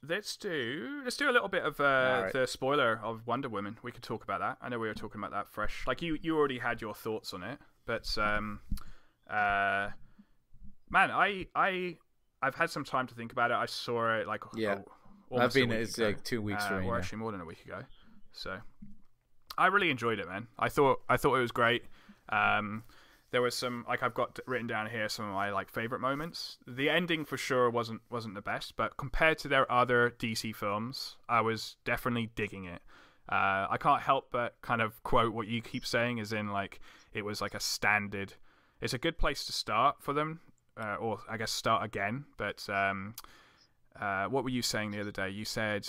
Let's do a little bit of the spoiler of Wonder Woman. We could talk about that. I know we were talking about that fresh. Like you already had your thoughts on it, but man, I've had some time to think about it. I saw it like I've been it's like 2 weeks for me, or actually more than a week ago. So I really enjoyed it, man. I thought it was great. There was some, like, I've got written down here some of my like favorite moments. The ending for sure wasn't the best, but compared to their other DC films, I was definitely digging it. I can't help but kind of quote what you keep saying, as in like it was like a standard. It's a good place to start for them, or I guess start again. But what were you saying the other day? You said,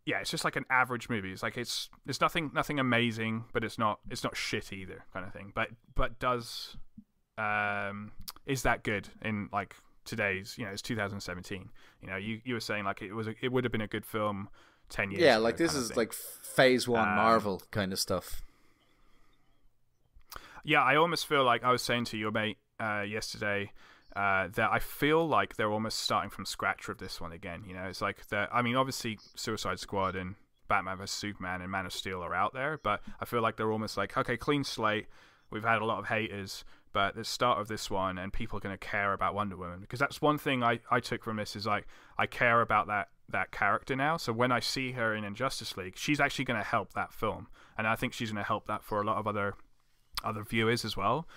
yeah, it's just like an average movie. It's like it's nothing amazing, but it's not shit either, kind of thing. But does is that good in like today's, it's 2017. You were saying like it would have been a good film 10 years ago, like this is like phase 1 Marvel kind of stuff. Yeah, I almost feel like I was saying to your mate yesterday that I feel like they're almost starting from scratch with this one again. It's like obviously Suicide Squad and Batman vs Superman and Man of Steel are out there, but I feel like they're almost like, okay, clean slate. We've had a lot of haters, but the start of this one, and people are going to care about Wonder Woman, because that's one thing I took from this, is like I care about that character now. So when I see her in Injustice League, she's actually going to help that film, and I think she's going to help that for a lot of other viewers as well.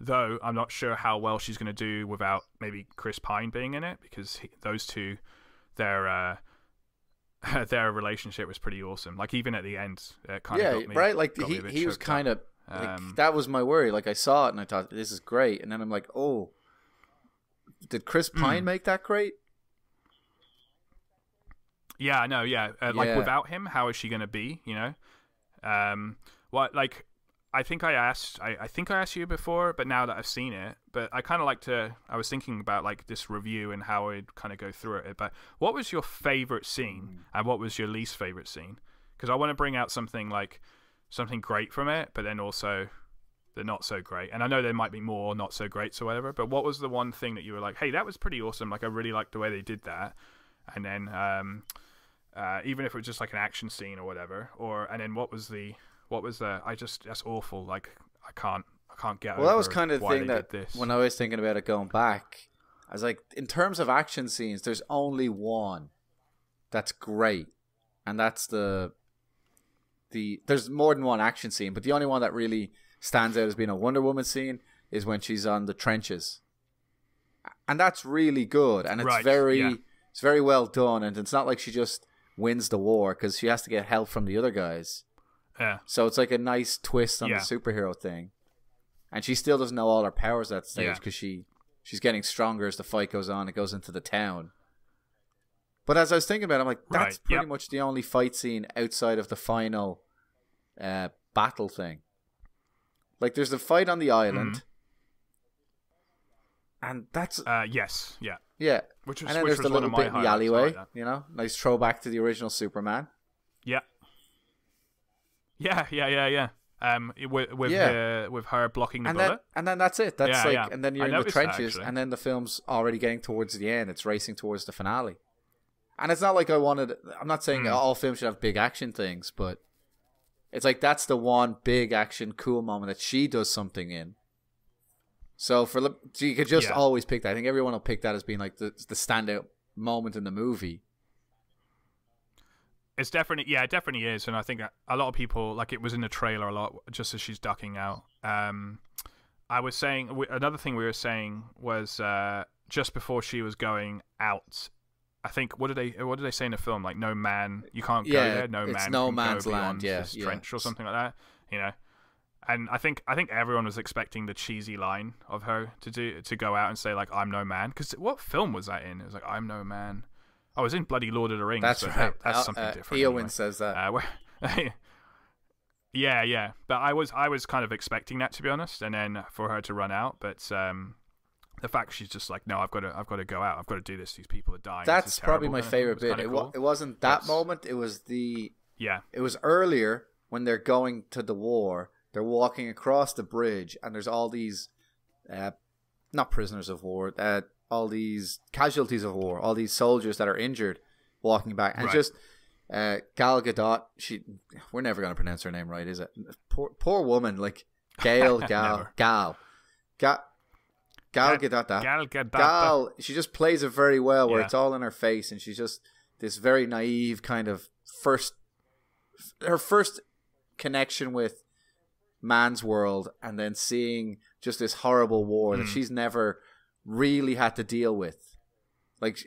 Though I'm not sure how well she's going to do without maybe Chris Pine being in it, because those two, their relationship was pretty awesome. Like even at the end, it kind of got me, right. Like got he was kind of that was my worry. Like I saw it and I thought this is great, and then I'm like, oh, did Chris Pine make that great? Yeah, I know. Yeah, like without him, how is she going to be? What like. I think I asked you before, but now that I've seen it, but I kind of I was thinking about like this review and how I'd kind of go through it. But what was your favorite scene and what was your least favorite scene? Because I want to bring out something great from it, but then also the not so great. And I know there might be more not so greats or whatever, but what was the one thing that you were like, hey, that was pretty awesome. Like I really liked the way they did that. And then even if it was just like an action scene or whatever, and then what was the that's awful. Like I can't get over. Well, that was kind of the thing that this. When I was thinking about it going back, I was like, in terms of action scenes, there's only one that's great, and that's there's more than one action scene, but the only one that really stands out as being a Wonder Woman scene is when she's on the trenches, and that's really good, and it's it's very well done, and it's not like she just wins the war, because she has to get help from the other guys. Yeah. So it's like a nice twist on the superhero thing. And she still doesn't know all her powers at that stage, because she's getting stronger as the fight goes on. It goes into the town. But as I was thinking about it, I'm like, that's pretty much the only fight scene outside of the final battle thing. Like, there's the fight on the island. And that's... yes, yeah. Yeah. Which was, and then there's the little bit in the alleyway, nice throwback to the original Superman. Yeah. Yeah. With her blocking the bullet, and then that's it. That's and then you're in the trenches, and then the film's already getting towards the end. It's racing towards the finale, and it's not like I'm not saying all films should have big action things, but it's like that's the one big action cool moment that she does something in. So you could just always pick that. I think everyone will pick that as being like the standout moment in the movie. It's definitely, it definitely is, and I think a lot of people, like, it was in the trailer a lot, just as she's ducking out. I was saying, another thing we were saying was just before she was going out, I think, what did they say in the film? Like, no man, you can't go there, it's no man's land, this trench or something like that, And I think everyone was expecting the cheesy line of her to go out and say, like, I'm no man, because what film was that in? It was like, I'm no man. I was in bloody Lord of the Rings. That's right. That's something different. Eowyn anyway. says that. Yeah. But I was kind of expecting that, to be honest, and then for her to run out. But the fact she's just like, no, I've got to go out. I've got to do this. These people are dying. That's probably my favorite bit. It wasn't that moment. It was It was earlier when they're going to the war. They're walking across the bridge, and there's all these not prisoners of war, all these casualties of war, all these soldiers that are injured walking back. And just Gal Gadot, we're never going to pronounce her name right, is it? Poor woman, like Gal Gadot. Gal, she just plays it very well, where it's all in her face, and she's just this very naive kind of her first connection with man's world, and then seeing just this horrible war that she's never really had to deal with. Like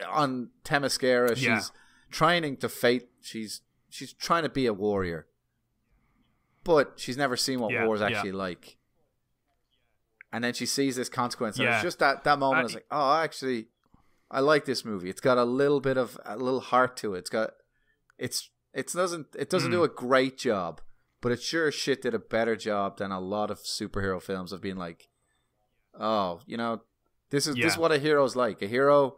on Themyscira, she's trying to she's trying to be a warrior, but she's never seen what war is actually like. And then she sees this consequence, and it's just that moment. It's like, oh, actually, I like this movie. It's got a little heart to it. It doesn't do a great job, but it sure as shit did a better job than a lot of superhero films of being like, oh, this is what a hero's like. A hero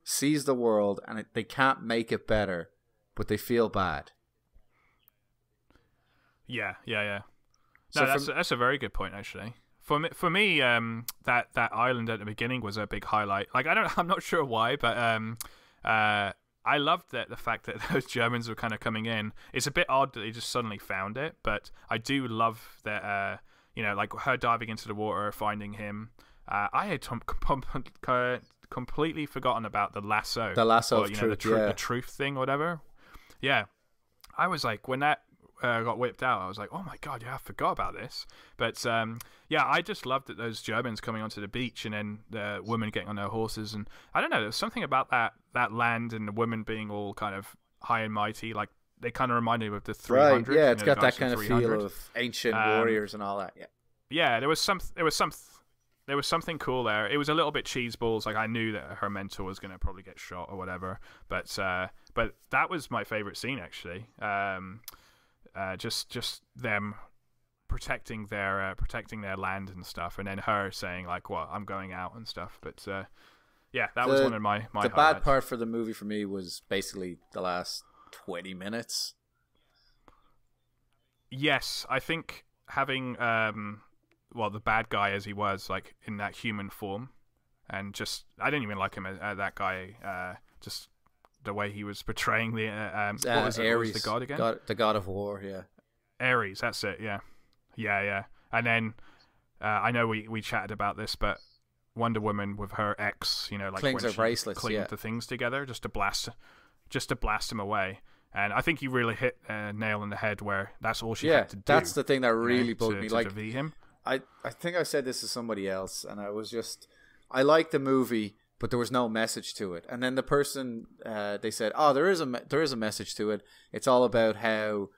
sees the world and they can't make it better, but they feel bad. Yeah. No, that's a very good point, actually. For me, that island at the beginning was a big highlight. Like, I'm not sure why, but I loved the fact that those Germans were kind of coming in. It's a bit odd that they just suddenly found it, but I do love that. Like her diving into the water, finding him. I had completely forgotten about the lasso. The lasso of truth, the truth thing, or whatever. Yeah, I was like, when that got whipped out, I was like, oh my god, I forgot about this. But I just loved that those Germans coming onto the beach, and then the women getting on their horses, and I don't know, there's something about that land and the women being all kind of high and mighty. Like, they kind of reminded me of the 300. Right, yeah, it's got that kind of feel of ancient warriors and all that. Yeah, there was something cool there. It was a little bit cheeseballs. Like, I knew that her mentor was going to probably get shot or whatever, but that was my favorite scene, actually. Just them protecting their land and stuff, and then her saying like, "Well, I'm going out" and stuff. But that was one of my the highlights. Bad part for the movie for me was basically the last 20 minutes. Yes, I think having the bad guy as he was, like, in that human form, and just I didn't even like him that guy. Just the way he was portraying the what was Ares, the god again? The god of war, Ares, that's it, yeah. And then I know we chatted about this, but Wonder Woman with her ex, like clings when her bracelets, clinged the things together just to blast him away. And I think you really hit a nail on the head where that's all she had to do. That's the thing that really bugged me. To like, defeat him. I think I said this to somebody else, and I liked the movie, but there was no message to it. And then the person, they said, oh, there is a message to it. It's all about how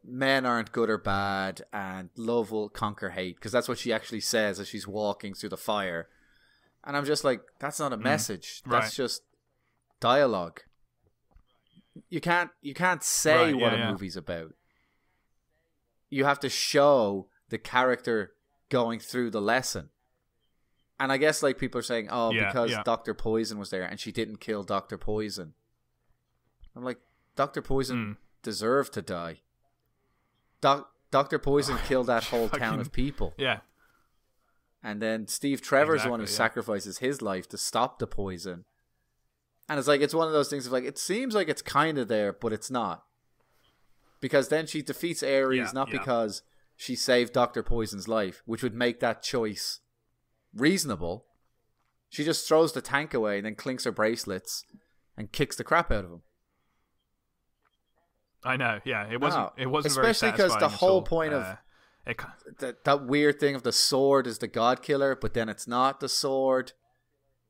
men aren't good or bad, and love will conquer hate, because that's what she actually says as she's walking through the fire. And I'm just like, that's not a message. That's just dialogue. You can't say what a movie's about. You have to show the character going through the lesson. And I guess like people are saying, because Dr. Poison was there and she didn't kill Dr. Poison. I'm like, Dr. Poison deserved to die. Dr. Poison killed that whole town of people. Yeah. And then Steve Trevor's the one who sacrifices his life to stop the poison. And it's like, it's one of those things of like, it seems like it's kind of there, but it's not. Because then she defeats Ares, not because she saved Dr. Poison's life, which would make that choice reasonable. She just throws the tank away and then clinks her bracelets and kicks the crap out of him. I know, yeah. It wasn't especially very satisfying because the whole all. point of that weird thing of the sword is the god killer, but then it's not the sword.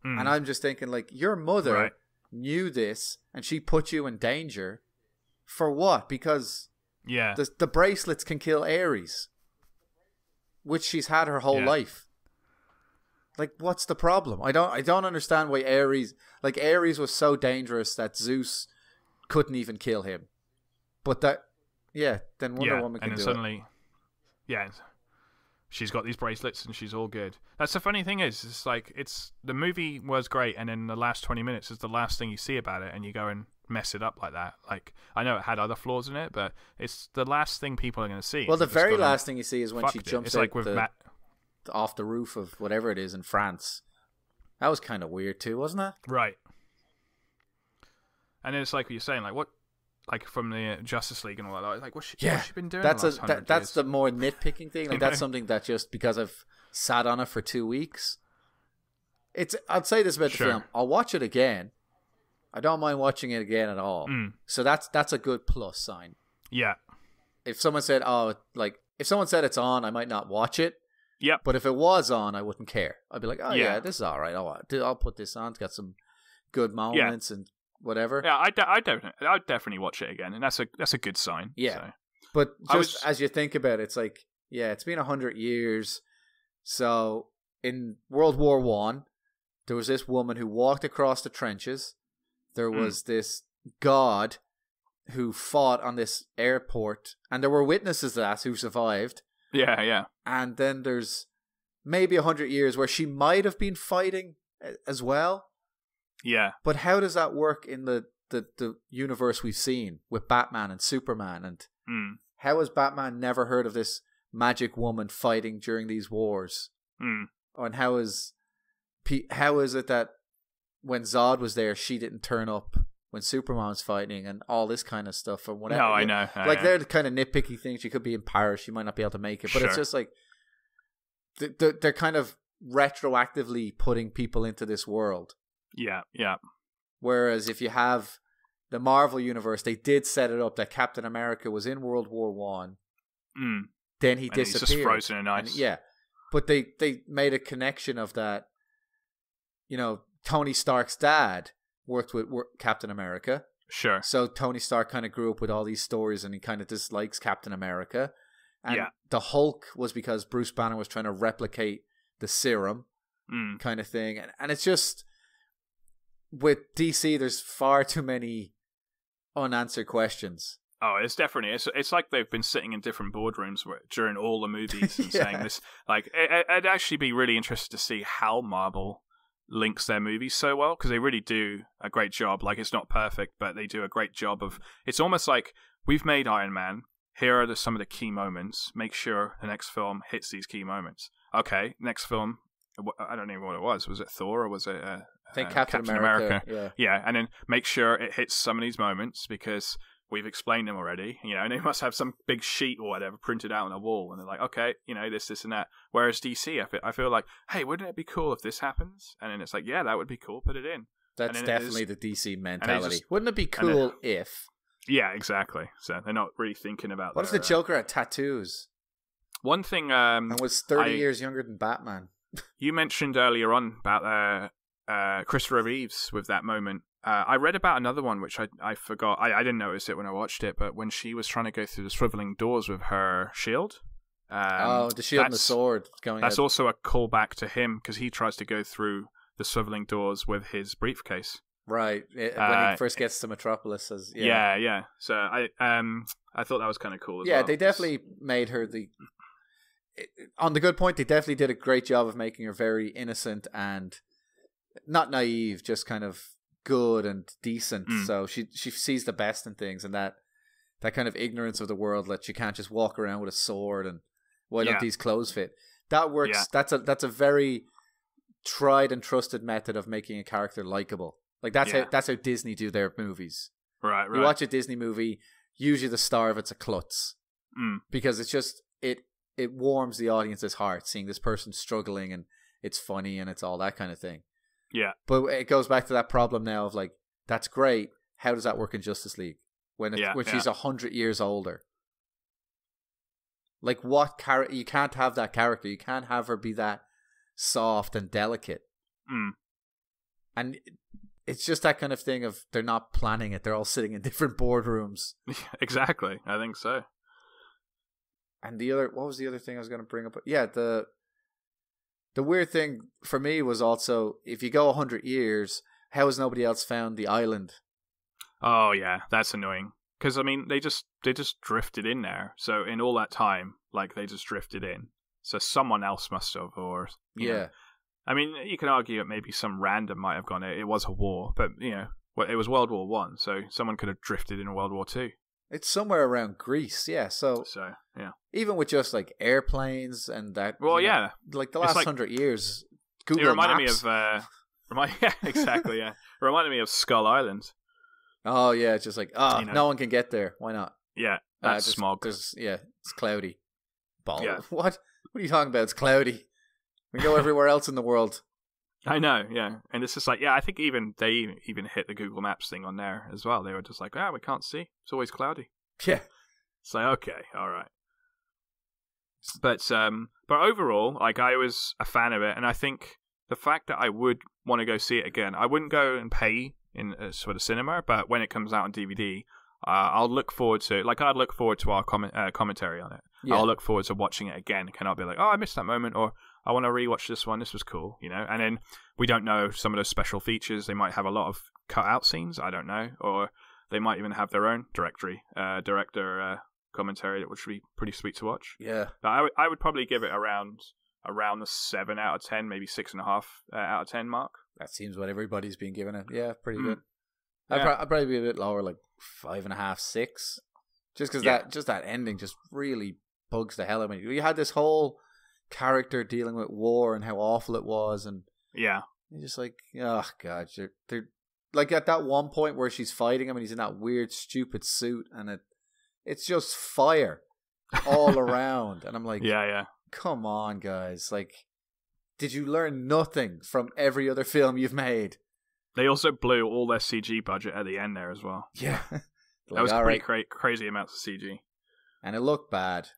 And I'm just thinking, like, your mother knew this and she put you in danger for what? Because the bracelets can kill Ares, which she's had her whole life. Like, what's the problem? I don't understand why Ares was so dangerous that Zeus couldn't even kill him. But then Wonder Woman can do it. And then suddenly, she's got these bracelets and she's all good. That's the funny thing it's like, the movie was great, and then the last 20 minutes is the last thing you see about it, and you go and mess it up like that. Like, I know it had other flaws in it, but it's the last thing people are going to see. Well, the very last thing you see is when she jumps out. It's like with Matt. off the roof of whatever it is in France. That was kind of weird too, wasn't it? Right. And it's like what you're saying, like what, like from the Justice League and all that, like what's she been doing? That's the last 100 that's years? the more nitpicking thing. Like that's something that just because I've sat on it for 2 weeks, I'd say this about the film. I'll watch it again. I don't mind watching it again at all. So that's a good plus sign. Yeah. If someone said, if someone said it's on, I might not watch it. Yeah. But if it was on, I wouldn't care. I'd be like, oh yeah, this is all right. I'll put this on. It's got some good moments and whatever. Yeah, I'd definitely watch it again, and that's a good sign. Yeah. So. But just as you think about it, it's like, yeah, it's been 100 years. So in World War One, there was this woman who walked across the trenches. There was this god who fought on this airport, and there were witnesses to that who survived. Yeah. And then there's maybe 100 years where she might have been fighting as well. Yeah. But how does that work in the universe we've seen with Batman and Superman? And how has Batman never heard of this magic woman fighting during these wars? And how is it that when Zod was there, she didn't turn up when Superman was fighting and all this kind of stuff or whatever? No, I know. They're the kind of nitpicky things. She could be in Paris. She might not be able to make it. But it's just like they're kind of retroactively putting people into this world. Yeah. Whereas if you have the Marvel universe, they did set it up that Captain America was in World War One. Then he disappeared. He's just frozen in ice. But they made a connection of that. You know, Tony Stark's dad worked with Captain America. Sure. So Tony Stark kind of grew up with all these stories, and he kind of dislikes Captain America. And the Hulk was because Bruce Banner was trying to replicate the serum kind of thing. And it's just, with DC, there's far too many unanswered questions. Oh, it's definitely, it's like they've been sitting in different boardrooms during all the movies and saying this. Like, I'd actually be really interested to see how Marvel links their movies so well, because they really do a great job. Like, it's not perfect, but they do a great job of, it's almost like we've made Iron Man. Here are some of the key moments. Make sure the next film hits these key moments. Okay, next film, I don't even know what it was. Was it Thor or was it I think Captain America. Yeah, and then make sure it hits some of these moments because we've explained them already, you know, and they must have some big sheet or whatever printed out on a wall, and they're like, okay, you know, this and that. Whereas DC, I feel like, hey, wouldn't it be cool if this happens? And then it's like, yeah, that would be cool, put it in. That's definitely the DC mentality. Wouldn't it be cool if? Yeah, exactly. So they're not really thinking about what if the Joker had tattoos? One thing... and was 30 years younger than Batman. You mentioned earlier on about Christopher Reeves with that moment. I read about another one which I forgot. I didn't notice it when I watched it, but when she was trying to go through the swiveling doors with her shield. The shield and the sword going. That's also a callback to him because he tries to go through the swiveling doors with his briefcase. Right, when he first gets to Metropolis. Yeah. So I thought that was kind of cool as well. Yeah, they definitely made her on the good point, they definitely did a great job of making her very innocent and not naive, just kind of good and decent. So she sees the best in things, and that kind of ignorance of the world that you can't just walk around with a sword and why don't these clothes fit? That works. Yeah. That's a very tried and trusted method of making a character likable. Like that's how Disney do their movies. Right. You watch a Disney movie, usually the star of it's a klutz. Because it's just it warms the audience's heart seeing this person struggling, and it's funny and it's all that kind of thing. Yeah. But it goes back to that problem now of like, that's great. How does that work in Justice League when she's 100 years older? Like, what character? You can't have that character. You can't have her be that soft and delicate. And it's just that kind of thing of they're not planning it. They're all sitting in different boardrooms. Exactly. I think so. And what was the other thing I was going to bring up? Yeah, the weird thing for me was also, if you go 100 years, how has nobody else found the island? Oh yeah, that's annoying. Because I mean, they just drifted in there. So in all that time, like, they just drifted in. So someone else must have, or you know. I mean, you can argue that maybe some random might have gone. It was a war, but you know, it was World War One, so someone could have drifted in World War Two. It's somewhere around Greece, yeah. So yeah. Even with just like airplanes and that. Well, yeah. Like the last 100 years, Google it reminded Maps. me of. Yeah, exactly. Yeah, it reminded me of Skull Island. Oh yeah, it's just like no one can get there. Why not? Yeah, that's smog. It's cloudy. Ball. Yeah. What are you talking about? It's cloudy. We go everywhere else in the world. I know, yeah, and it's just like, I think they even hit the Google Maps thing on there as well. They were just like, we can't see. It's always cloudy. Yeah. It's like, okay, all right. But overall, like, I was a fan of it, and I think the fact that I would want to go see it again, I wouldn't go and pay in sort of cinema, but when it comes out on DVD, I'll look forward to, like, I'd look forward to our commentary on it. Yeah. I'll look forward to watching it again. Can I be like, I missed that moment, or I want to rewatch this one. This was cool, And then we don't know some of those special features. They might have a lot of cut out scenes. I don't know, or they might even have their own director commentary, which would be pretty sweet to watch. Yeah, but I would probably give it around the 7 out of 10, maybe 6.5 out of 10 mark. That seems what everybody's been giving it. Yeah, pretty good. Yeah. I'd probably be a bit lower, like 5.5, 6, just because that ending just really bugs the hell out of me. You had this whole character dealing with war and how awful it was, and you're just like, oh god, they're like at that one point where she's fighting him and he's in that weird stupid suit and it's just fire all around, and I'm like, come on guys, like, did you learn nothing from every other film you've made? They also blew all their CG budget at the end there as well. Yeah. That was pretty crazy amounts of CG. And it looked bad.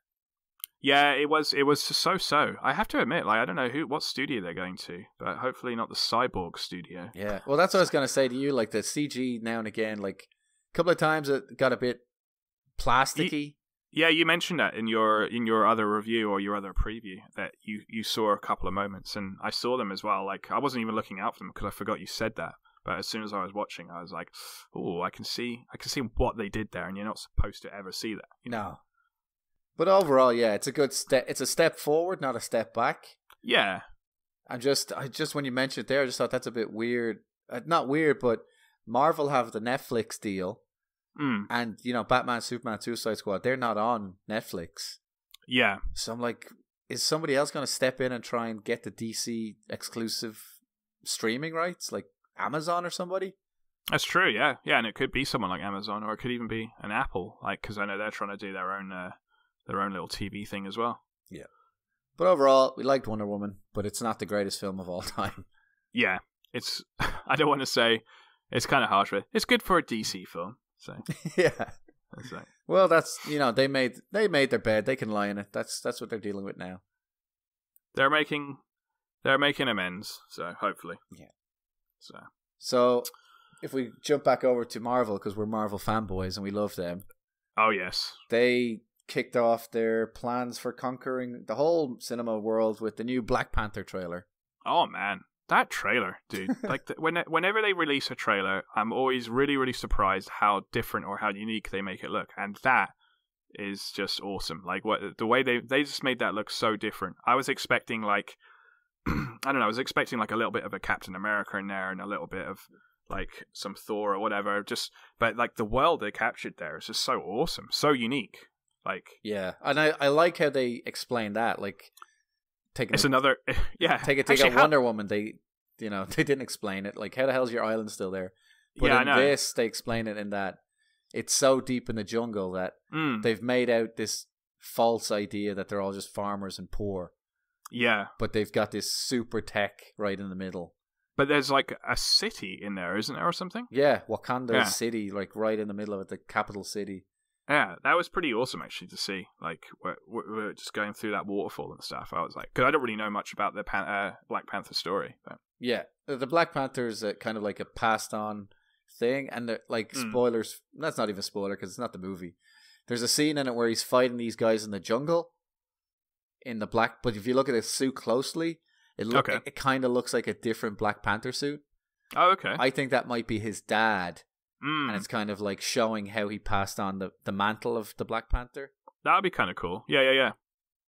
Yeah, it was so. I have to admit, like, I don't know what studio they're going to, but hopefully not the Cyborg studio. Yeah, well, that's what I was going to say to you. Like, the CG now and again, like, a couple of times it got a bit plasticky. Yeah, you mentioned that in your other review or your other preview that you saw a couple of moments, and I saw them as well. Like, I wasn't even looking out for them because I forgot you said that. But as soon as I was watching, I was like, "Oh, I can see what they did there," and you're not supposed to ever see that. No. But overall, yeah, it's a good step. It's a step forward, not a step back. Yeah. I just when you mentioned it there, I just thought that's a bit weird. Not weird, but Marvel have the Netflix deal, and Batman, Superman, Suicide Squad, they're not on Netflix. Yeah. So I'm like, is somebody else going to step in and try and get the DC exclusive streaming rights, like Amazon or somebody? That's true. Yeah, and it could be someone like Amazon, or it could even be an Apple, like, because I know they're trying to do their own little TV thing as well. Yeah. But overall, we liked Wonder Woman, but it's not the greatest film of all time. Yeah, it's. I don't want to say it's kind of harsh, but it's good for a DC film. So yeah, that's right. Well, that's they made their bed. They can lie in it. That's what they're dealing with now. They're making amends. So hopefully, yeah. So if we jump back over to Marvel, because we're Marvel fanboys and we love them. Oh yes, they kicked off their plans for conquering the whole cinema world with the new Black Panther trailer. Oh man, that trailer, dude! Like whenever they release a trailer, I'm always really, really surprised how different or how unique they make it look, and that is just awesome. Like the way they just made that look so different. I was expecting like I don't know, I was expecting like a little bit of a Captain America in there and a little bit of like some Thor or whatever. But like the world they captured there is just so awesome, so unique. Like, yeah, and I like how they explain that. Like, take Wonder Woman. They didn't explain it. Like, how the hell's your island still there? But in this, they explain it in that it's so deep in the jungle that they've made out this false idea that they're all just farmers and poor. Yeah, but they've got this super tech right in the middle. But there's like a city in there, isn't there, or something? Yeah, Wakanda City, like right in the middle of it, the capital city. Yeah, that was pretty awesome actually to see. Like we're just going through that waterfall and stuff. I was like, because I don't really know much about the Black Panther story. But. Yeah, the Black Panther is kind of like a passed on thing, and like spoilers. That's not even a spoiler because it's not the movie. There's a scene in it where he's fighting these guys in the jungle. But if you look at his suit closely, it kind of looks like a different Black Panther suit. Oh, okay. I think that might be his dad. And it's kind of like showing how he passed on the mantle of the Black Panther. That would be kind of cool. Yeah.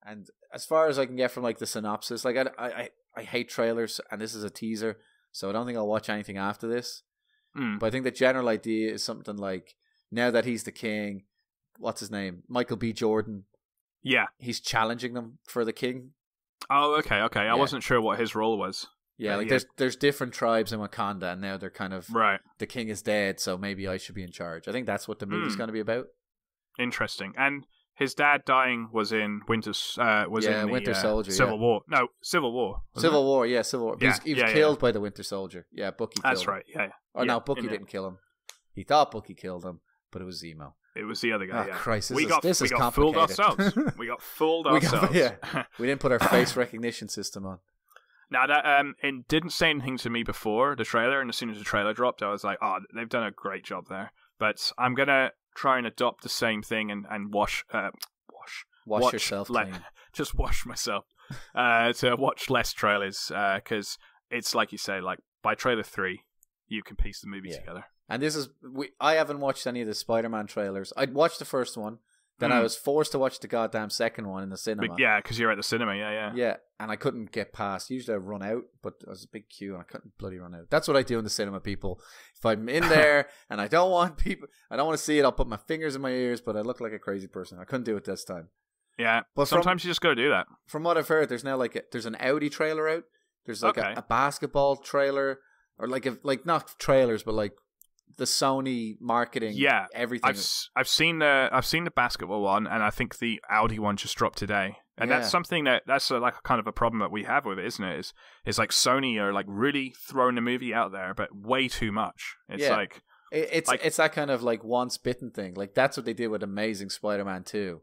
And as far as I can get from like the synopsis, like I hate trailers, and this is a teaser, so I don't think I'll watch anything after this. But I think the general idea is something like, now that he's the king, what's his name, Michael B. Jordan. Yeah, he's challenging them for the king. Oh, okay. I wasn't sure what his role was. Yeah, like there's different tribes in Wakanda, and now they're kind of right. The king is dead, so maybe I should be in charge. I think that's what the movie's going to be about. Interesting. And his dad dying was in Winter Soldier, Civil War. No, Civil War. Civil War. Yeah, Civil War. He was killed by the Winter Soldier. Yeah, Bucky. That's killed right. him. Yeah. Or no, Bucky didn't kill him. He thought Bucky killed him, but it was Zemo. It was the other guy. Oh yeah. Christ! We got fooled ourselves. We got fooled ourselves. We didn't put our face recognition system on. Now that it didn't say anything to me before the trailer, and as soon as the trailer dropped, I was like, "Oh, they've done a great job there." But I'm gonna try and adopt the same thing and wash yourself clean. Just wash myself to watch less trailers because it's like you say, like by trailer 3, you can piece the movie together. And this is I haven't watched any of the Spider-Man trailers. I'd watched the first one. Then I was forced to watch the goddamn second one in the cinema. Yeah, because you're at the cinema, yeah. Yeah, and I couldn't get past. Usually I run out, but it was a big queue and I couldn't bloody run out. That's what I do in the cinema, people. If I'm in there and I don't want to see it, I'll put my fingers in my ears, but I look like a crazy person. I couldn't do it this time. Yeah, but sometimes you just got to do that. From what I've heard, there's now there's an Audi trailer out. There's like a basketball trailer, or like not trailers, but like the Sony marketing, everything. I've seen the basketball one, and I think the Audi one just dropped today. And that's something that's like a kind of a problem that we have with it, isn't it? Is like Sony are like really throwing the movie out there, but way too much. It's like it's that kind of like once bitten thing. Like that's what they did with Amazing Spider-Man 2.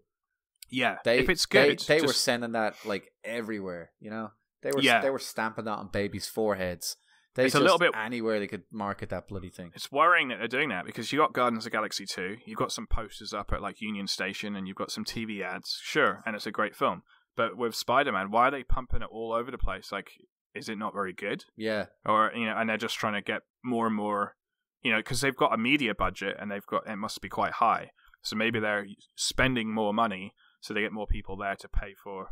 Yeah, if it's good, they were sending that like everywhere. You know, they were stamping that on babies' foreheads. It's a little bit anywhere they could market that bloody thing. It's worrying that they're doing that because you got Guardians of the Galaxy 2, you've got some posters up at like Union Station, and you've got some TV ads. Sure, and it's a great film. But with Spider-Man, why are they pumping it all over the place? Like, is it not very good? Yeah. Or and they're just trying to get more and more, because they've got a media budget and it must be quite high. So maybe they're spending more money so they get more people there to pay for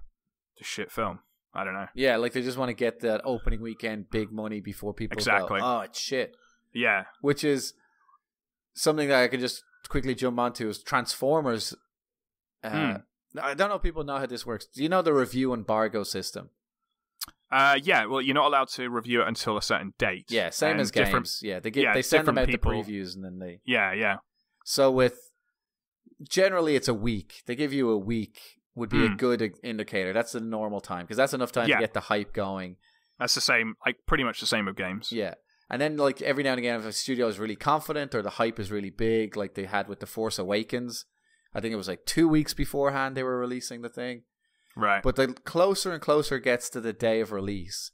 the shit film. I don't know. Yeah, like they just want to get that opening weekend big money before people go, oh, it's shit. Yeah. Which is something that I can just quickly jump onto is Transformers. I don't know if people know how this works. Do you know the review embargo system? Yeah, well, you're not allowed to review it until a certain date. Yeah, same as games. Yeah, they send them out the previews and then they... Yeah. So generally it's a week. They give you a week would be a good indicator. That's the normal time because that's enough time to get the hype going. That's the same, like pretty much the same with games. Yeah. And then like every now and again if a studio is really confident or the hype is really big like they had with The Force Awakens, I think it was like 2 weeks beforehand they were releasing the thing. Right. But the closer and closer it gets to the day of release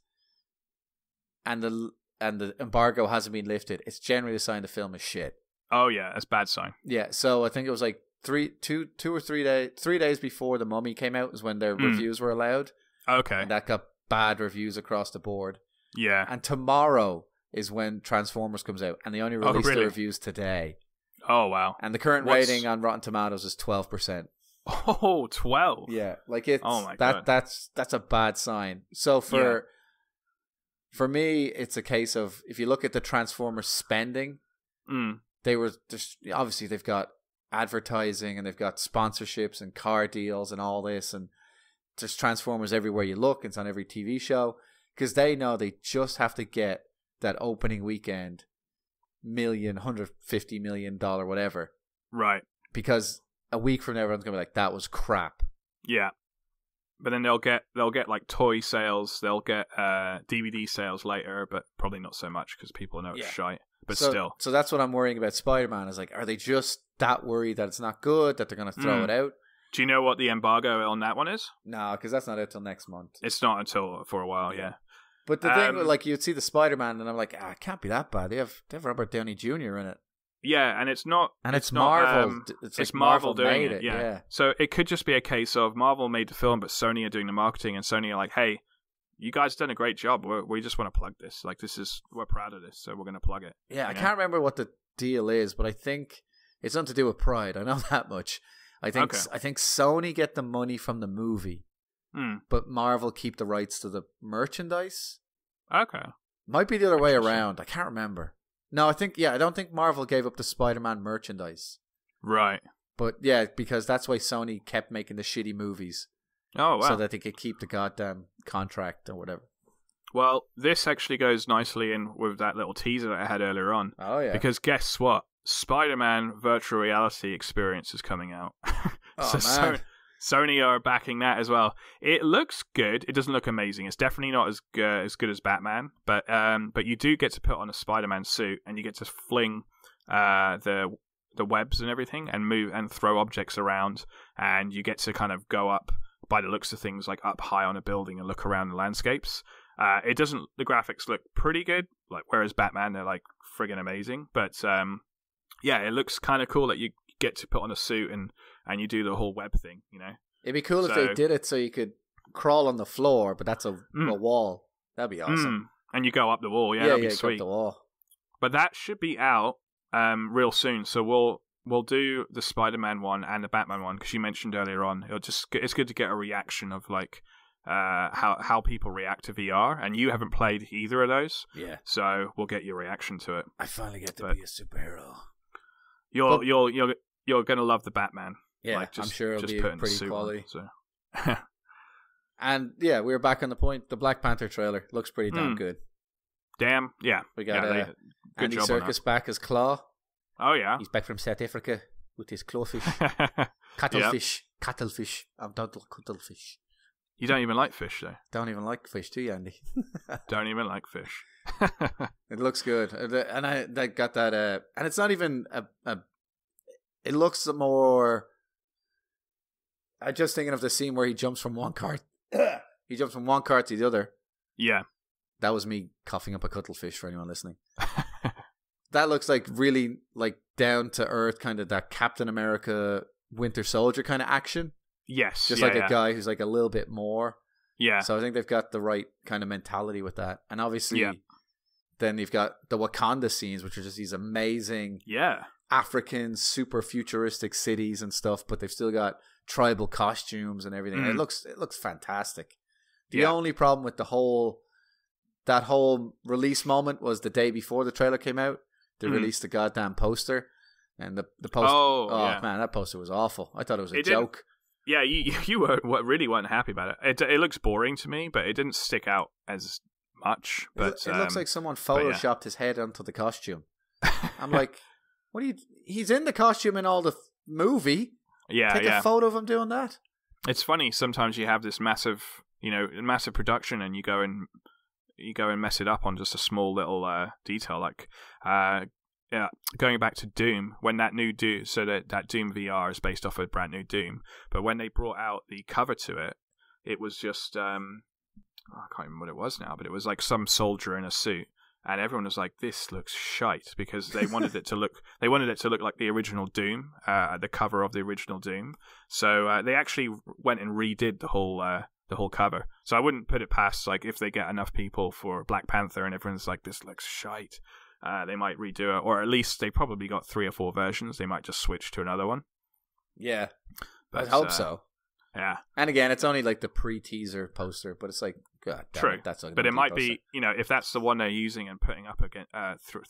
and the embargo hasn't been lifted, it's generally a sign the film is shit. Oh yeah, that's a bad sign. Yeah, so I think it was like 3 days before The Mummy came out is when their reviews were allowed. Okay. And that got bad reviews across the board. Yeah. And tomorrow is when Transformers comes out, and they only released the reviews today. Oh, wow. And the current rating on Rotten Tomatoes is 12%. Oh, 12. Yeah, like it's God. That's a bad sign. So for me, it's a case of if you look at the Transformers spending, they were just obviously they've got advertising and they've got sponsorships and car deals and all this, and there's Transformers everywhere you look. It's on every TV show because they know they just have to get that opening weekend $150 million whatever, right? Because a week from now everyone's gonna be like, that was crap. Yeah, but then they'll get like toy sales, they'll get DVD sales later, but probably not so much because people know it's shite. But still, so that's what I'm worrying about. Spider-Man is like, are they just that worried that it's not good that they're gonna throw it out? Do you know what the embargo on that one is? No, because that's not out till next month. It's not until for a while, yeah. But the thing, like, you'd see the Spider-Man, and I'm like, it can't be that bad. They have Robert Downey Jr. in it. Yeah, and it's not... And it's Marvel. It's like Marvel doing it, yeah. So it could just be a case of Marvel made the film, but Sony are doing the marketing, and Sony are like, hey, you guys done a great job. We just want to plug this. Like, we're proud of this, so we're going to plug it. Yeah, I can't remember what the deal is, but I think it's something to do with Pride. I know that much. I think Sony get the money from the movie, but Marvel keep the rights to the merchandise. Okay. Might be the other way around. I can't remember. No, I don't think Marvel gave up the Spider-Man merchandise. Right. But yeah, because that's why Sony kept making the shitty movies. Oh, wow. So that they could keep the goddamn contract or whatever. Well, this actually goes nicely in with that little teaser that I had earlier on. Oh, yeah. Because guess what? Spider-Man virtual reality experience is coming out. Oh, man. Sony are backing that as well. It looks good. It doesn't look amazing. It's definitely not as good as Batman, but you do get to put on a Spider-Man suit and you get to fling the webs and everything and move and throw objects around, and you get to kind of go up, by the looks of things, like up high on a building and look around the landscapes. The graphics look pretty good, like whereas Batman, they're like friggin' amazing. But yeah, it looks kind of cool that you get to put on a suit and you do the whole web thing, you know. It'd be cool if they did it so you could crawl on the floor, but that's a wall. That'd be awesome. And you go up the wall, that'd be sweet. Go up the wall. But that should be out real soon, so we'll do the Spider-Man one and the Batman one, because you mentioned earlier on. It's good to get a reaction of like how people react to VR, and you haven't played either of those. Yeah. So we'll get your reaction to it. I finally get to be a superhero. You're gonna love the Batman. Yeah, like, I'm sure it'll be pretty quality. On, so. And yeah, we're back on the point. The Black Panther trailer looks pretty damn good. Damn, yeah. We got Andy Serkis back as Claw. Oh yeah, he's back from South Africa with his clawfish, cuttlefish. I'm cuttlefish. You don't even like fish, though. Don't even like fish, do you, Andy? Don't even like fish. It looks good, and I got that. And it's not even a. It looks more. I'm just thinking of the scene where he jumps from one cart. He jumps from one cart to the other. Yeah, that was me coughing up a cuttlefish for anyone listening. That looks like really like down to earth, kind of that Captain America Winter Soldier kind of action. Yes, just like a guy who's like a little bit more. Yeah. So I think they've got the right kind of mentality with that, and obviously, then you've got the Wakanda scenes, which are just these amazing, African super futuristic cities and stuff, but they've still got tribal costumes and everything. It looks fantastic. The only problem with that whole release moment was the day before the trailer came out. They released the goddamn poster, and the poster. Oh man, that poster was awful. I thought it was a joke. Yeah, you really weren't happy about it. It looks boring to me, but it didn't stick out as much. But it looks like someone photoshopped his head onto the costume. I'm like, what do you? He's in the costume in all the movie. Yeah, take a photo of him doing that. It's funny. Sometimes you have this massive production, and you go and mess it up on just a small little detail, like going back to Doom, when that new Doom, so that Doom VR is based off a brand new Doom, but when they brought out the cover to it, it was just I can't remember what it was now, but it was like some soldier in a suit, and everyone was like, "This looks shite," because they wanted it to look like the original Doom, the cover of the original Doom. So they actually went and redid the whole cover. So I wouldn't put it past, like, if they get enough people for Black Panther and everyone's like, "This looks shite," they might redo it, or at least they probably got 3 or 4 versions. They might just switch to another one. Yeah, but I hope so. Yeah, and again, it's only like the pre-teaser poster, but it's like, God damn true. It, that's but it might be, if that's the one they're using and putting up again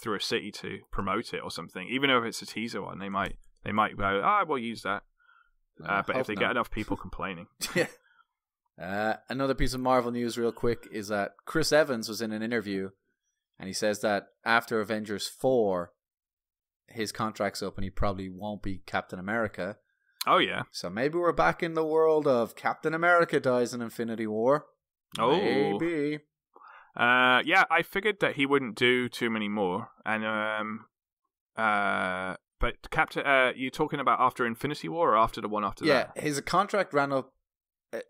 through a city to promote it or something. Even if it's a teaser one, they might go, we'll use that. But if they get enough people complaining, another piece of Marvel news, real quick, is that Chris Evans was in an interview, and he says that after Avengers 4, his contract's up and he probably won't be Captain America. Oh, yeah. So maybe we're back in the world of Captain America dies in Infinity War. Oh. Maybe. Yeah, I figured that he wouldn't do too many more. And but Captain, you talking about after Infinity War or after the one after that? Yeah, his contract ran up.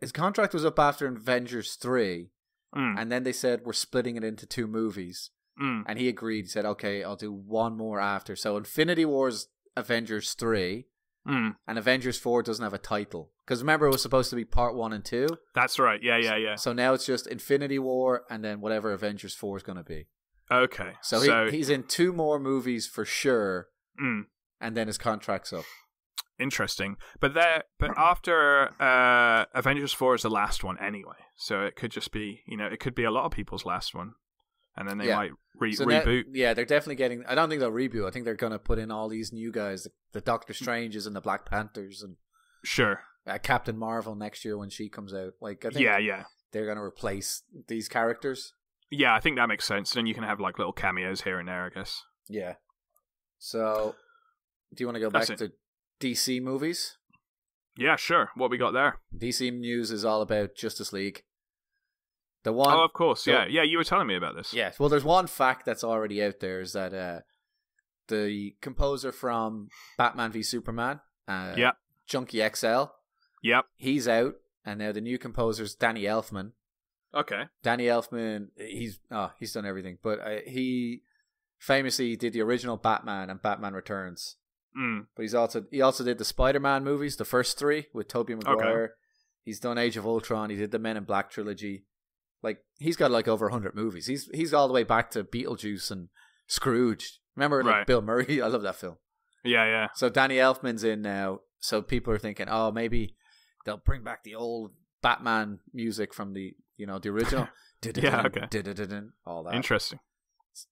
His contract was up after Avengers 3, and then they said, we're splitting it into 2 movies. And he agreed. He said, okay, I'll do one more after. So Infinity War's Avengers 3, and Avengers 4 doesn't have a title. Because remember, it was supposed to be part 1 and 2. That's right, yeah. So now it's just Infinity War and then whatever Avengers 4 is going to be. Okay. So he's in 2 more movies for sure, and then his contract's up. Interesting, but after Avengers 4 is the last one anyway, so it could just be, it could be a lot of people's last one, and then they might reboot. They're definitely getting. I don't think they'll reboot. I think they're gonna put in all these new guys, the Doctor Stranges and the Black Panthers, and sure, Captain Marvel next year when she comes out. Like, I think they're gonna replace these characters. Yeah, I think that makes sense. Then you can have like little cameos here and there, I guess. Yeah. So, do you want to go back to DC movies? Yeah, sure. What we got there? DC news is all about Justice League. The one. Oh, of course. Yeah, you were telling me about this. Yeah. Well, there's one fact that's already out there is that the composer from Batman v Superman, Junkie XL, he's out, and now the new composer's Danny Elfman. Okay. Danny Elfman, he's done everything, but he famously did the original Batman and Batman Returns. But he also did the Spider-Man movies, the first 3 with Tobey Maguire. Okay. He's done Age of Ultron. He did the Men in Black trilogy. Like, he's got like over 100 movies. He's all the way back to Beetlejuice and Scrooge. Remember like Bill Murray? I love that film. Yeah. So Danny Elfman's in now. So people are thinking, oh, maybe they'll bring back the old Batman music from the original. All that. Interesting.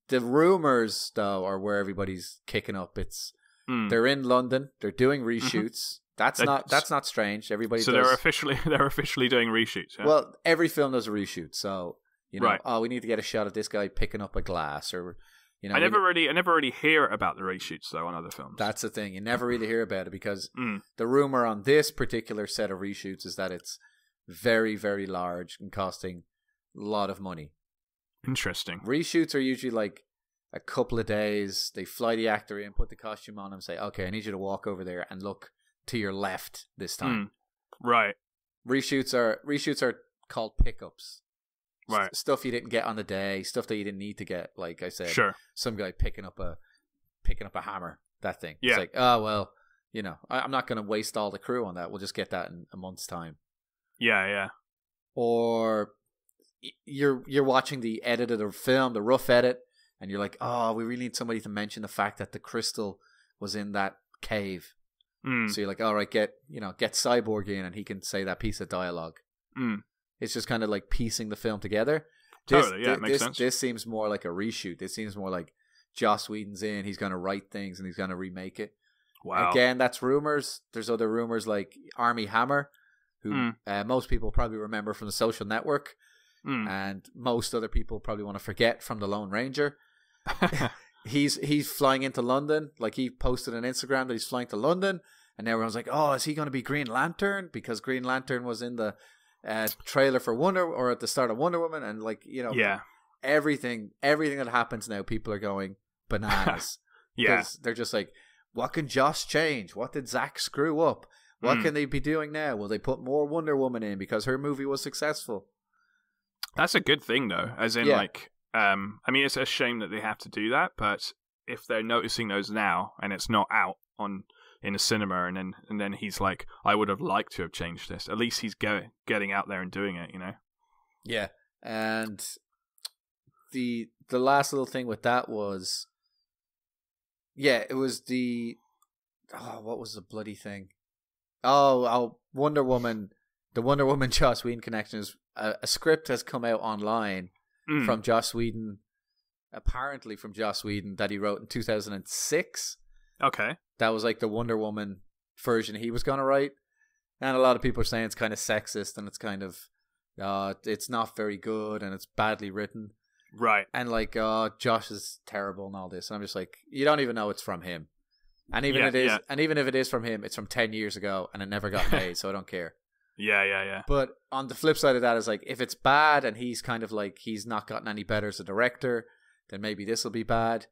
The rumors, though, are where everybody's kicking up. It's they're in London. They're doing reshoots. That's not strange. Everybody. So they're officially doing reshoots. Yeah? Well, every film does a reshoot. So oh, we need to get a shot of this guy picking up a glass, or I never really hear about the reshoots though on other films. That's the thing. You never really hear about it because the rumor on this particular set of reshoots is that it's very, very large and costing a lot of money. Interesting. Reshoots are usually like a couple of days. They fly the actor in, put the costume on, and say, "Okay, I need you to walk over there and look to your left this time." Right. Reshoots are called pickups. Right. Stuff you didn't get on the day, stuff that you didn't need to get. Like I said, sure. Some guy picking up a hammer. That thing. Yeah. It's like, oh well, I'm not going to waste all the crew on that. We'll just get that in a month's time. Yeah. Or you're watching the edit of the film, the rough edit, and you're like, oh, we really need somebody to mention the fact that the crystal was in that cave. So you're like, all right, get Cyborg in, and he can say that piece of dialogue. It's just kind of like piecing the film together. Totally, it makes sense. This seems more like a reshoot. This seems more like Joss Whedon's in. He's going to write things, and he's going to remake it. Wow. Again, that's rumors. There's other rumors like Armie Hammer, who most people probably remember from The Social Network, and most other people probably want to forget from The Lone Ranger. He's flying into London. Like, he posted on Instagram that he's flying to London, and everyone's like, oh, is he going to be Green Lantern? Because Green Lantern was in the trailer for or at the start of Wonder Woman, and everything that happens now, people are going bananas. Because they're just like, what can Joss change? What did Zack screw up? What can they be doing now? Will they put more Wonder Woman in because her movie was successful? That's a good thing, though. As in, I mean, it's a shame that they have to do that, but if they're noticing those now and it's not out in a cinema, and then he's like, I would have liked to have changed this. At least he's getting out there and doing it, Yeah, and the last little thing with that was, it was what was the bloody thing? Wonder Woman. The Wonder Woman Joss Whedon connection is a script has come out online from Joss Whedon, apparently from Joss Whedon, that he wrote in 2006. Okay. That was like the Wonder Woman version he was going to write. And a lot of people are saying it's kind of sexist, and it's kind of, it's not very good, and it's badly written. Right. And like, Josh is terrible and all this. And I'm just like, you don't even know it's from him. And even if it is from him, it's from 10 years ago, and it never got made, so I don't care. Yeah. But on the flip side of that is like, if it's bad and he's kind of like, he's not gotten any better as a director, then maybe this will be bad.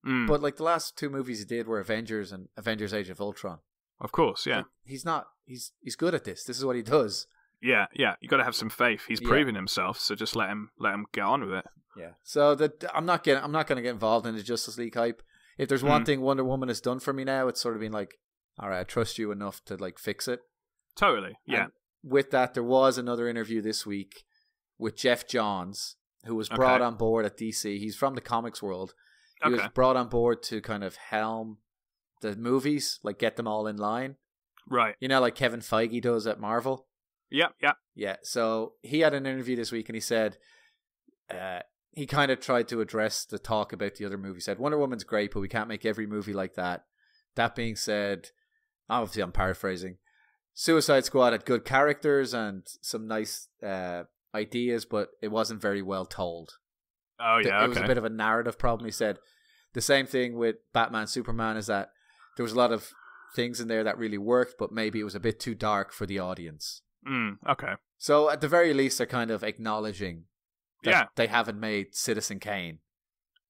But like, the last 2 movies he did were Avengers and Avengers Age of Ultron. Of course, yeah. He's good at this. This is what he does. Yeah. You got to have some faith. He's proven himself, so just let him get on with it. Yeah. So I'm not going to get involved in the Justice League hype. If there's one thing Wonder Woman has done for me now, it's sort of been like, all right, I trust you enough to like fix it. Totally. Yeah. And with that, there was another interview this week with Jeff Johns, who was brought on board at DC. He's from the comics world. He was brought on board to kind of helm the movies, like get them all in line. Right. Like Kevin Feige does at Marvel. Yeah. Yeah. So he had an interview this week, and he said he kind of tried to address the talk about the other movie. He said, Wonder Woman's great, but we can't make every movie like that. That being said, obviously I'm paraphrasing, Suicide Squad had good characters and some nice ideas, but it wasn't very well told. Oh, yeah, It was a bit of a narrative problem. He said the same thing with Batman, Superman, is that there was a lot of things in there that really worked, but maybe it was a bit too dark for the audience. Okay. So at the very least, they're kind of acknowledging that they haven't made Citizen Kane.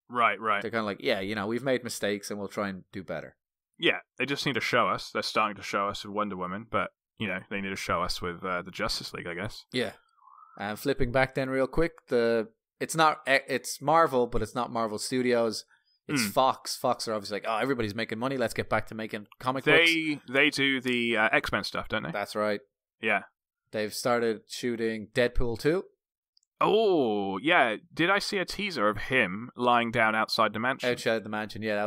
Right. They're kind of like, yeah, we've made mistakes and we'll try and do better. Yeah, they just need to show us. They're starting to show us with Wonder Woman, but, they need to show us with the Justice League, I guess. Yeah. And flipping back then real quick, it's Marvel, but it's not Marvel Studios. It's Fox. Fox are obviously like, oh, everybody's making money. Let's get back to making comic books. They do the X-Men stuff, don't they? That's right. Yeah. They've started shooting Deadpool 2. Oh, yeah. Did I see a teaser of him lying down outside the mansion? Outside the mansion, yeah. That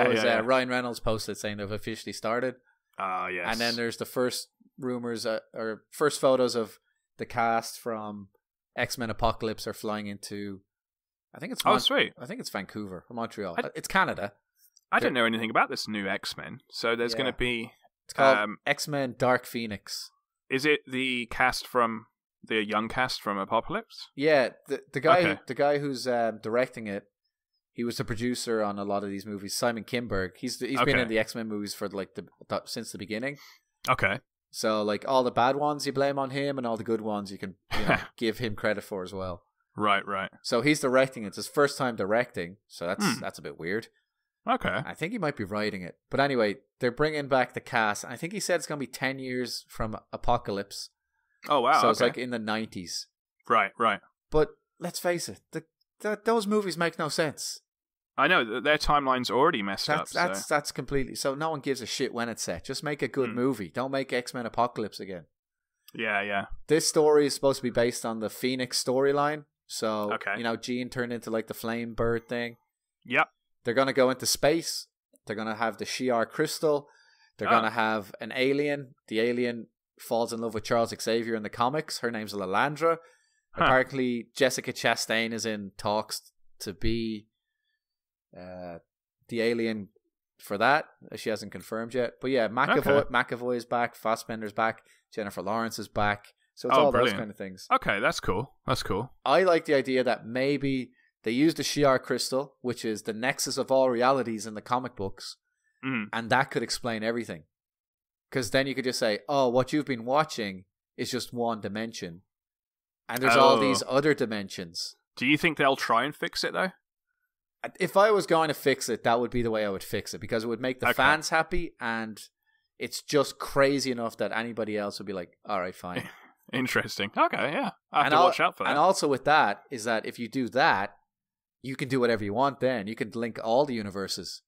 was Ryan Reynolds posted saying they've officially started. Ah, yes. And then there's the first rumors or first photos of the cast from X-Men Apocalypse are flying into, I think it's sweet. I think it's Vancouver or Montreal. It's Canada. I didn't know anything about this new X-Men. So there's going to be, it's called X-Men Dark Phoenix. Is it the cast from the young cast from Apocalypse? Yeah, the guy who's directing it, he was the producer on a lot of these movies. Simon Kinberg. He's been in the X-Men movies for since the beginning. Okay. So like all the bad ones you blame on him, and all the good ones you can give him credit for as well. Right. So he's directing it. It's his first time directing, so that's a bit weird. Okay. I think he might be writing it. But anyway, they're bringing back the cast. I think he said it's going to be 10 years from Apocalypse. Oh, wow. So it's like in the 90s. Right. But let's face it, those movies make no sense. I know, their timeline's already messed up. That's completely... So no one gives a shit when it's set. Just make a good movie. Don't make X-Men Apocalypse again. Yeah. This story is supposed to be based on the Phoenix storyline. So, okay. Jean turned into like the flame bird thing. Yep. They're going to go into space. They're going to have the Shi'ar crystal. They're going to have an alien. The alien falls in love with Charles Xavier in the comics. Her name's Lalandra. Apparently, Jessica Chastain is in talks to be the alien for that. She hasn't confirmed yet. But yeah, McAvoy is back. Fassbender's back. Jennifer Lawrence is back. So it's all brilliant. Those kind of things. Okay, that's cool. I like the idea that maybe they use the Shi'ar crystal, which is the nexus of all realities in the comic books, and that could explain everything. Because then you could just say, oh, what you've been watching is just one dimension, and there's all these other dimensions. Do you think they'll try and fix it, though? If I was going to fix it, that would be the way I would fix it, because it would make the fans happy, and it's just crazy enough that anybody else would be like, all right, fine. Interesting. Okay, yeah. I have to watch out for that. And also with that, is that if you do that, you can do whatever you want then. You could link all the universes.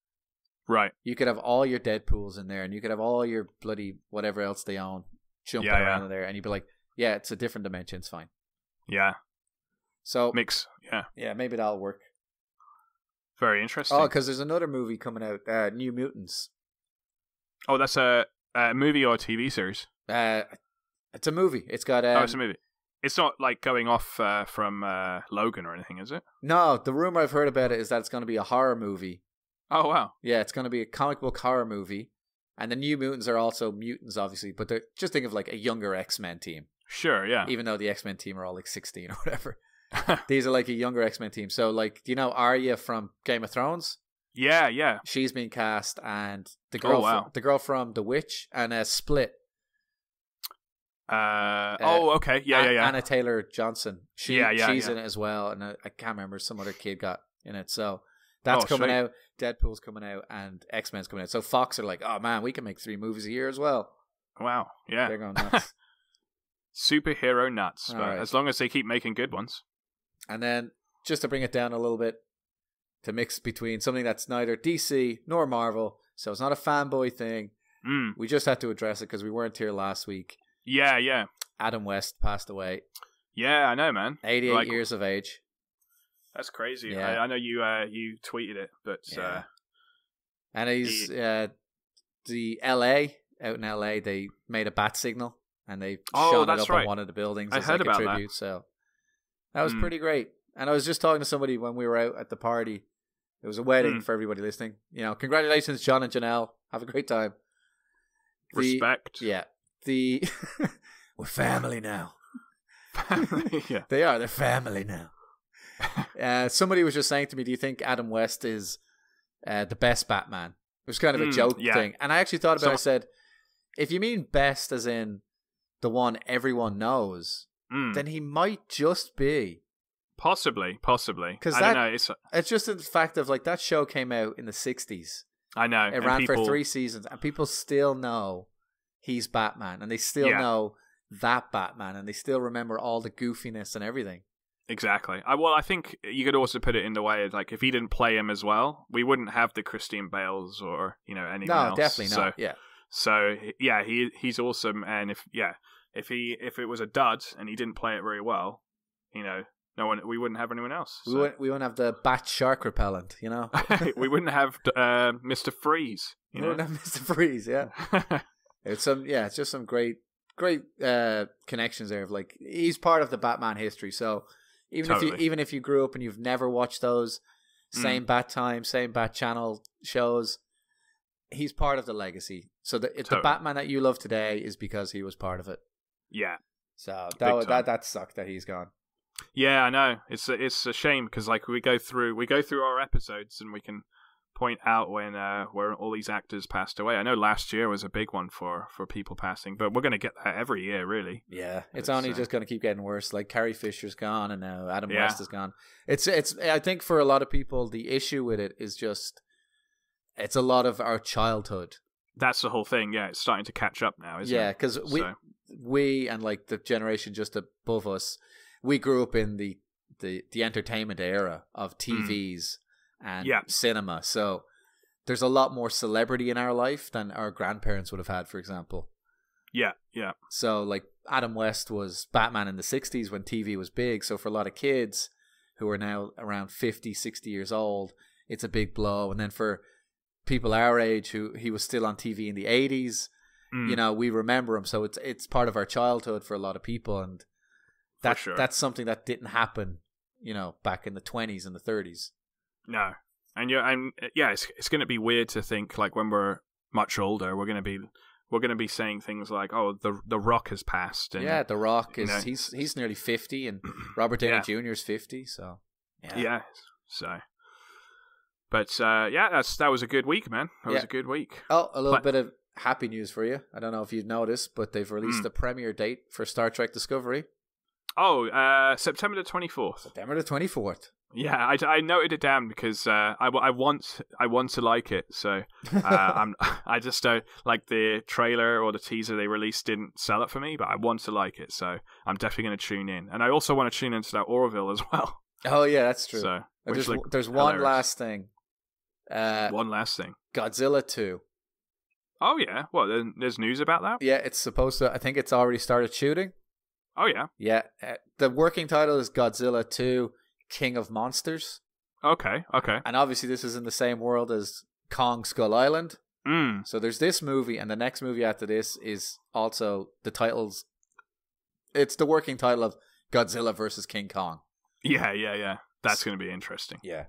Right. You could have all your Deadpools in there, and you could have all your bloody whatever else they own jumping around in there, and you'd be like, yeah, it's a different dimension, it's fine. Yeah. So mix, yeah. Yeah, maybe that'll work. Very interesting. Oh, because there's another movie coming out, New Mutants. Oh, that's a movie or a TV series? It's a movie. It's got... it's a movie. It's not like going off from Logan or anything, is it? No, the rumor I've heard about it is that it's going to be a horror movie. Oh, wow. Yeah, it's going to be a comic book horror movie. And the New Mutants are also mutants, obviously, but they're just think of like a younger X-Men team. Sure, yeah. Even though the X-Men team are all like 16 or whatever. These are like a younger X-Men team. So, like, do you know Arya from Game of Thrones? Yeah. She's been cast, and the girl from The Witch, and Split. Okay. Yeah. Anna Taylor-Johnson. She's in it as well, and I can't remember, some other kid got in it. So that's coming out. Deadpool's coming out, and X-Men's coming out. So Fox are like, oh man, we can make 3 movies a year as well. Wow. Yeah. They're going nuts. Superhero nuts. But right. As long as they keep making good ones. And then, just to bring it down a little bit, to mix between something that's neither DC nor Marvel, so it's not a fanboy thing. We just had to address it because we weren't here last week. Yeah. Adam West passed away. Yeah, I know, man. 88 years of age. That's crazy. Yeah. I know you tweeted it, but... Yeah. And he's... the LA, out in LA, they made a bat signal, and they shone it up on one of the buildings as like a tribute. So that was pretty great. And I was just talking to somebody when we were out at the party. It was a wedding for everybody listening. You know, congratulations, John and Janelle. Have a great time. Respect. We're family now. Yeah. They are. They're family now. Somebody was just saying to me, do you think Adam West is the best Batman? It was kind of a joke thing. And I actually thought about it. I said, if you mean best as in the one everyone knows, then he might just be. Possibly. Because I don't know. It's just the fact of, like, that show came out in the 60s. I know. It ran for 3 seasons, and people still know he's Batman, and they still know that Batman, and they still remember all the goofiness and everything. Exactly. I think you could also put it in the way, like, if he didn't play him as well, we wouldn't have the Christian Bales or, anyone else. No, definitely not. So he's awesome, and if it was a dud and he didn't play it very well, we wouldn't have anyone else. So. We wouldn't have the bat shark repellent, We wouldn't have Mr. Freeze. We wouldn't have Mr. Freeze, yeah. It's just some great connections there. Of, like, he's part of the Batman history. So even if you grew up and you've never watched those same Bat Time, same Bat Channel shows, he's part of the legacy. So the Batman that you love today is because he was part of it. Yeah. So that sucked that he's gone. Yeah, I know. It's a shame because, like, we go through our episodes and we can point out when where all these actors passed away. I know last year was a big one for people passing, but we're going to get that every year, really. Yeah, it's only just going to keep getting worse. Like, Carrie Fisher's gone, and now Adam West is gone. It's. I think for a lot of people, the issue with it is just it's a lot of our childhood. That's the whole thing. Yeah, it's starting to catch up now, isn't it? Yeah, because we and, like, the generation just above us, we grew up in the entertainment era of TVs and cinema. So there's a lot more celebrity in our life than our grandparents would have had, for example. Yeah. So, like, Adam West was Batman in the 60s when TV was big. So for a lot of kids who are now around 50, 60 years old, it's a big blow. And then for people our age who he was still on TV in the 80s, we remember him. So it's part of our childhood for a lot of people. And that's something that didn't happen, back in the 20s and the 30s. No, and it's going to be weird to think, like, when we're much older, we're going to be saying things like, "Oh, the Rock has passed." And, the Rock is he's nearly 50, and Robert Downey Jr. is 50. So so. But that was a good week, man. That was a good week. Oh, a little bit of happy news for you. I don't know if you've noticed, but they've released the premiere date for Star Trek Discovery. Oh, September the 24th. September the 24th. Yeah, I noted it down because I want to like it. So I just don't like the trailer or the teaser they released didn't sell it for me, but I want to like it. So I'm definitely going to tune in, and I also want to tune into that Orville as well. Oh yeah, that's true. So there's one last thing. One last thing. Godzilla 2. Oh yeah. Well, there's news about that. Yeah, it's supposed to. I think it's already started shooting. Oh yeah. Yeah. The working title is Godzilla 2. King of Monsters. Okay. And obviously this is in the same world as Kong Skull Island. So there's this movie, and the next movie after this is also the titles. It's the working title of Godzilla versus King Kong. Yeah. That's going to be interesting. Yeah.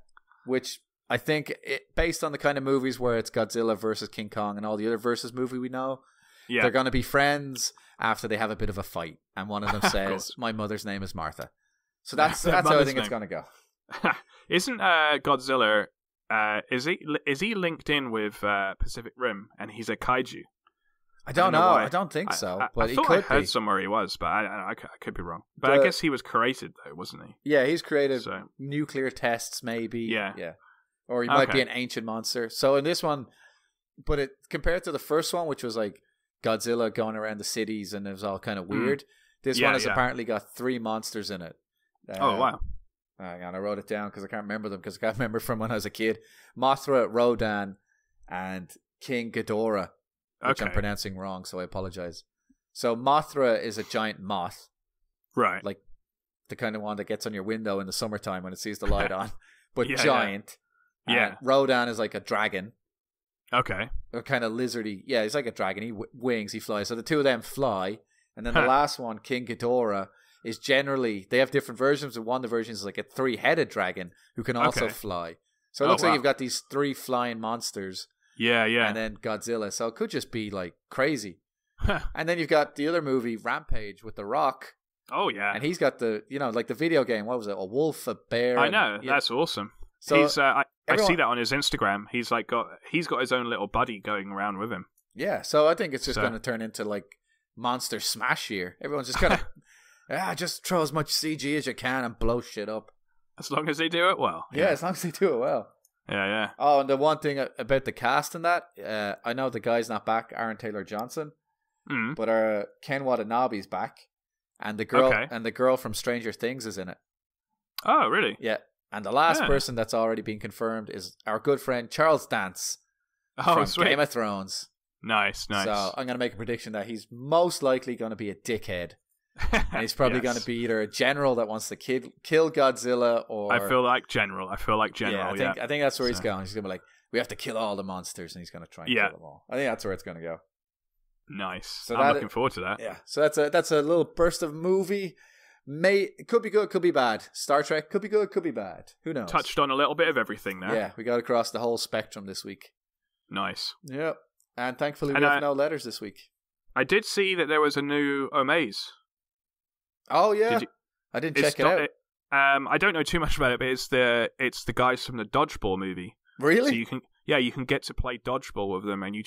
Which I think, based on the kind of movies where it's Godzilla versus King Kong and all the other versus movie we know, they're going to be friends after they have a bit of a fight. And one of them says, "My mother's name is Martha." So that's how I think it's going to go. Isn't Godzilla? Is he linked in with Pacific Rim, and he's a kaiju? I don't know. I don't think so. But I thought I heard somewhere he was, but I could be wrong. But I guess he was created though, wasn't he? Yeah, he's created nuclear tests, maybe. Yeah. Or he might be an ancient monster. So in this one, but compared to the first one, which was like Godzilla going around the cities and it was all kind of weird, this one has apparently ghot 3 monsters in it. Oh, wow. Hang on, I wrote it down because I can't remember them, because I can't remember from when I was a kid. Mothra, Rodan, and King Ghidorah, which I'm pronouncing wrong, so I apologize. So Mothra is a giant moth. Right. Like the kind of one that gets on your window in the summertime when it sees the light on, but giant. Yeah. Rodan is like a dragon. Okay. Or kind of lizardy. Yeah, he's like a dragon. He wings, he flies. So the two of them fly. And then the last one, King Ghidorah, is generally they have different versions. And one of the versions is like a 3-headed dragon who can also fly. So it looks like you've got these 3 flying monsters. Yeah. And then Godzilla. So it could just be like crazy. And then you've got the other movie, Rampage, with The Rock. Oh, yeah. And he's got the, like the video game. What was it? A wolf, a bear. I know. That's awesome. So he's, I see that on his Instagram. He's got his own little buddy going around with him. Yeah. So I think it's just going to turn into like Monster Smash here. Everyone's just going to just throw as much CG as you can and blow shit up. As long as they do it well. Yeah, as long as they do it well. Yeah. Oh, and the one thing about the cast in that, I know the guy's not back, Aaron Taylor-Johnson, but Ken Watanabe's back, and the girl from Stranger Things is in it. Oh, really? Yeah, and the last person that's already been confirmed is our good friend Charles Dance from Game of Thrones. Nice. So I'm going to make a prediction that he's most likely going to be a dickhead. And he's probably going to be either a general that wants to kill Godzilla, or I feel like general. Yeah, I think that's where he's going. He's going to be like, we have to kill all the monsters, and he's going to try and kill them all. I think that's where it's going to go. Nice. So I'm looking forward to that. Yeah. So that's a little burst of movie. It could be good, could be bad. Star Trek could be good, could be bad. Who knows? Touched on a little bit of everything there. Yeah, we got across the whole spectrum this week. Nice. Yep. And thankfully we have no letters this week. I did see that there was a new Omaze. Oh yeah, I didn't check it out. I don't know too much about it, but it's the guys from the Dodgeball movie. Really? So you can get to play dodgeball with them, and you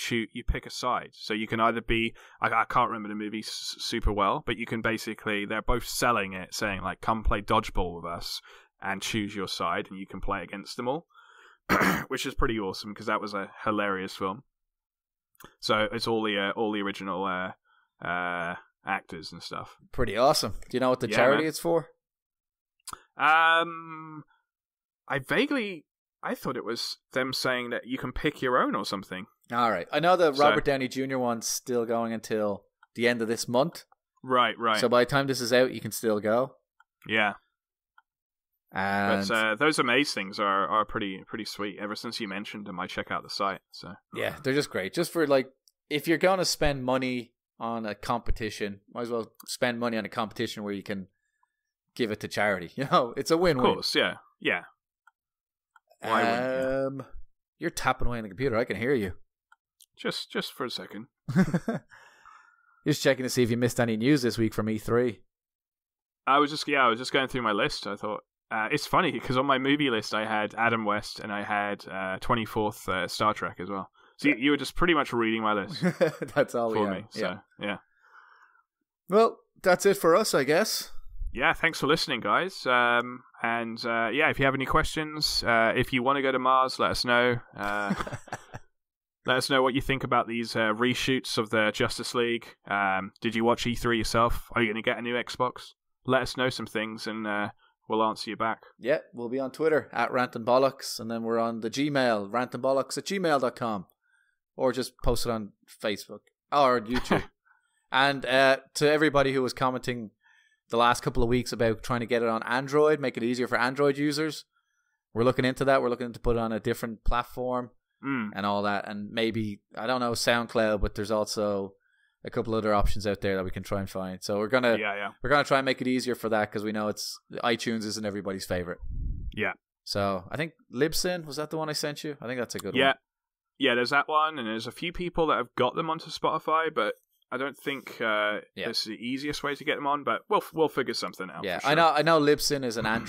pick a side. So you can either be I can't remember the movie super well, but you can basically they're both selling it, saying like, come play dodgeball with us and choose your side, and you can play against them all, which is pretty awesome because that was a hilarious film. So it's all the original actors and stuff. Pretty awesome. Do you know what the charity it's for? I thought it was them saying that you can pick your own or something. All right. I know the Robert Downey Jr. one's still going until the end of this month. Right. So by the time this is out, you can still go. Yeah. And but those Amaze things are pretty sweet. Ever since you mentioned them, I check out the site. So yeah, they're just great. Just for like, if you're going to spend money on a competition, might as well spend money on a competition where you can give it to charity. It's a win-win. Of course, yeah. Why wouldn't you? You're tapping away on the computer. I can hear you. Just for a second. Just checking to see if you missed any news this week from E3. I was just going through my list. I thought it's funny because on my movie list I had Adam West and I had 24th Star Trek as well. So you were just pretty much reading my list. That's all for we me. So yeah. Well, that's it for us, I guess. Yeah, thanks for listening, guys. If you have any questions, if you want to go to Mars, let us know. Let us know what you think about these reshoots of the Justice League. Did you watch E3 yourself? Are you going to get a new Xbox? Let us know some things, and we'll answer you back. Yeah, we'll be on Twitter at Rant and Bollox, and then we're on the Gmail, rantandbollox@gmail.com, or just post it on Facebook or YouTube. And to everybody who was commenting the last couple of weeks about trying to get it on Android, make it easier for Android users, we're looking into that. We're looking to put it on a different platform and all that. And maybe, I don't know, SoundCloud, but there's also a couple other options out there that we can try and find. So we're gonna try and make it easier for that, because we know iTunes isn't everybody's favorite. Yeah. So I think Libsyn, was that the one I sent you? I think that's a good one. Yeah, there's that one, and there's a few people that have got them onto Spotify, but I don't think it's the easiest way to get them on, but we'll figure something out. Yeah, for sure. I know Libsyn is an Android